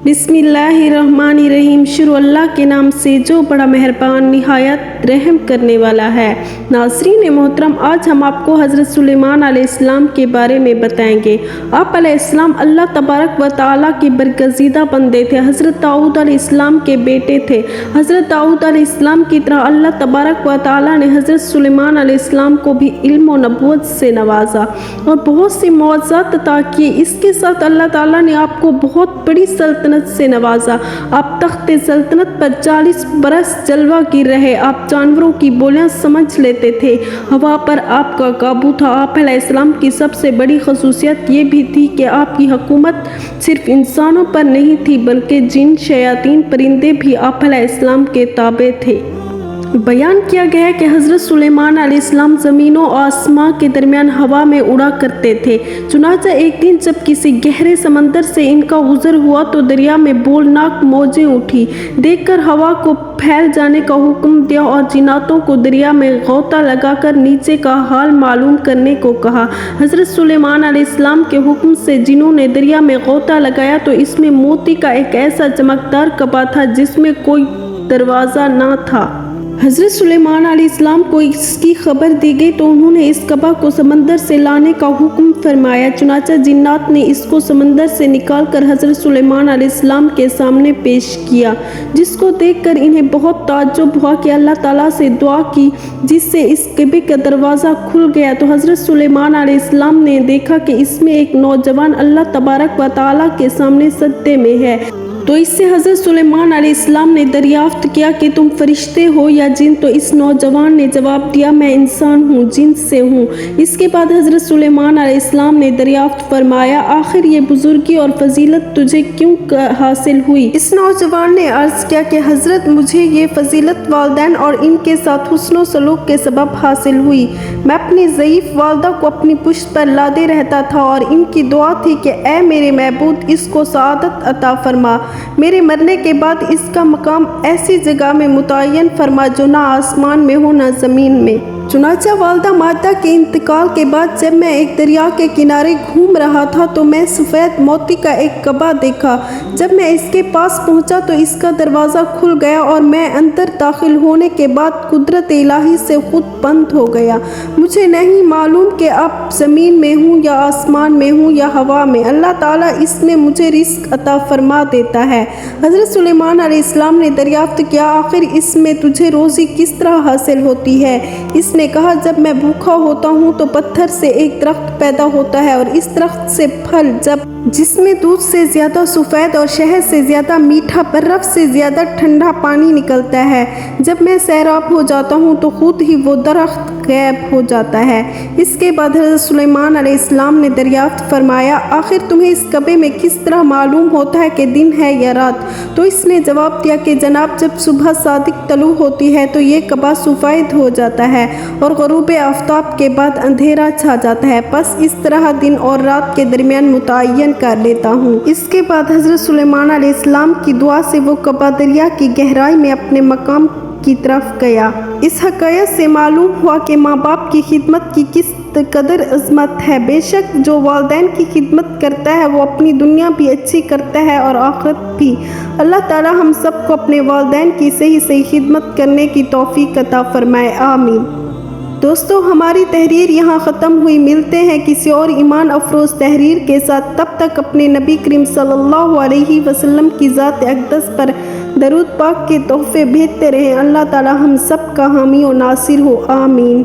बिस्मिल्लाहिर्रहमानिर्रहीम। शुरू अल्लाह के नाम से जो बड़ा मेहरबान निहायत रहम करने वाला है। नाज़रीन मोहतरम, आज हम आपको हज़रत सुलेमान अलैहिस्सलाम के बारे में बताएंगे। आप अलैहिस्सलाम अल्लाह तबारक व तआला के बरगज़ीदा बंदे थे। हज़रत दाऊद अलैहिस्सलाम के बेटे थे। हज़रत दाऊद अलैहिस्सलाम की तरह अल्लाह तबारक व तआला ने हज़रत सुलेमान अलैहिस्सलाम को भी इल्म व नबूवत से नवाजा और बहुत सी मौज़ात अता किए। इसके साथ अल्लाह ताला ने आपको बहुत बड़ी सल्तनत से नवाजा। आप तख्ते सल्तनत पर 40 बरस जलवागीर रहे। आप जानवरों की बोलियां समझ लेते थे। हवा पर आपका काबू था। आप अलैहिस्सलाम की सबसे बड़ी खसूसियत ये भी थी कि आपकी हुकूमत सिर्फ इंसानों पर नहीं थी, बल्कि जिन, शयातीन, परिंदे भी आप अलैहिस्सलाम के ताबे थे। बयान किया गया है कि हज़रत सुलेमान अलैहिस्सलाम ज़मीन और आसमां के दरमियान हवा में उड़ा करते थे। चुनांचे एक दिन जब किसी गहरे समंदर से इनका गुज़र हुआ तो दरिया में बोलनाक मौजें उठी। देखकर हवा को फैल जाने का हुक्म दिया और जिन्नातों को दरिया में गोता लगाकर नीचे का हाल मालूम करने को कहा। हज़रत सुलेमान अलैहिस्सलाम के हुक्म से जिन्हों ने दरिया में गोता लगाया तो इसमें मोती का एक ऐसा चमकदार कबा था जिसमें कोई दरवाज़ा न था। हज़रत सुलेमान अलैहिस्सलाम को इसकी खबर दी गई तो उन्होंने इस कबा को समंदर से लाने का हुक्म फरमाया। चुनांचे जिन्नात ने इसको समंदर से निकालकर हज़रत सुलेमान अलैहिस्सलाम के सामने पेश किया, जिसको देखकर इन्हें बहुत ताज्जुब हुआ कि अल्लाह ताला से दुआ की, जिससे इस कबे का दरवाज़ा खुल गया। तो हज़रत सुलेमान अलैहिस्सलाम ने देखा कि इसमें एक नौजवान अल्लाह तबारक व तआला के सामने सजदे में है। तो इससे हज़रत सुलेमान अलैहिस्सलाम ने दरियाफ्त किया कि तुम फरिश्ते हो या जिन। तो इस नौजवान ने जवाब दिया, मैं इंसान हूँ, जिन से हूँ। इसके बाद हज़रत सुलेमान अलैहिस्सलाम ने दरियाफ्त फरमाया, आखिर ये बुजुर्गी और फजीलत तुझे क्यों हासिल हुई? इस नौजवान ने अर्ज़ किया कि हज़रत, मुझे ये फजीलत वालिदैन और इनके साथ हुस्न सलूक के सबब हासिल हुई। मैं अपनी ज़ईफ़ वालदा को अपनी पुश्त पर लादे रहता था और इनकी दुआ थी कि ए मेरे महबूद, इसको सआदत अता फरमा। मेरे मरने के बाद इसका मकाम ऐसी जगह में मुतय्यन फरमा जो ना आसमान में हो ना ज़मीन में। चुनांचे वालदा मादा के इंतकाल के बाद जब मैं एक दरिया के किनारे घूम रहा था तो मैं सफ़ेद मोती का एक कबा देखा। जब मैं इसके पास पहुंचा तो इसका दरवाज़ा खुल गया और मैं अंदर दाखिल होने के बाद कुदरत इलाही से खुद बंद हो गया। मुझे नहीं मालूम कि अब ज़मीन में हूँ या आसमान में हूँ या हवा में। अल्लाह ताला इसमें मुझे रिस्क अता फरमा देता है। हज़रत सुलेमान अलैहिस्सलाम ने दरियाफ्त किया, आखिर इसमें तुझे रोज़ी किस तरह हासिल होती है? इसने कहा, जब मैं भूखा होता हूँ तो पत्थर से एक दरख्त पैदा होता है और इस दरख्त से फल जिसमें दूध से ज़्यादा सफ़ेद और शहद से ज़्यादा मीठा, बर्फ़ से ज़्यादा ठंडा पानी निकलता है। जब मैं सैराब हो जाता हूँ तो खुद ही वो दरख्त गायब हो जाता है। इसके बाद हज़रत सुलेमान अलैहिस्सलाम ने दरियाफ्त फरमाया, आखिर तुम्हें इस कबे में किस तरह मालूम होता है कि दिन है या रात? तो इसने जवाब दिया कि जनाब, जब सुबह सादिक तलू होती है तो ये कबा सफ़ेद हो जाता है और ग़ुरूब आफ्ताब के बाद अंधेरा छा जाता है। बस इस तरह दिन और रात के दरमियान मुतय्यन कर लेता हूँ। इसके बाद हज़रत सुलेमान अलैहिस्सलाम की दुआ से वो कबा दरिया की गहराई में अपने मकाम की तरफ गया। इस हक़ायक़ से मालूम हुआ कि माँ बाप की खिदमत की किस कदर अज़मत है। बेशक जो वालिदैन की खिदमत करता है वो अपनी दुनिया भी अच्छी करता है और आखिरत भी। अल्लाह ताला हम सबको अपने वालिदैन की सही खिदमत करने की तौफ़ीक़ अता फरमाए, आमीन। दोस्तों, हमारी तहरीर यहाँ ख़त्म हुई। मिलते हैं किसी और ईमान अफरोज़ तहरीर के साथ। तब तक अपने नबी करीम सल्लल्लाहु अलैहि वसल्लम की ज़ात अक़दस पर दरूद पाक के तोहफ़े भेजते रहें। अल्लाह ताला हम सब का हामी और नासिर हो, आमीन।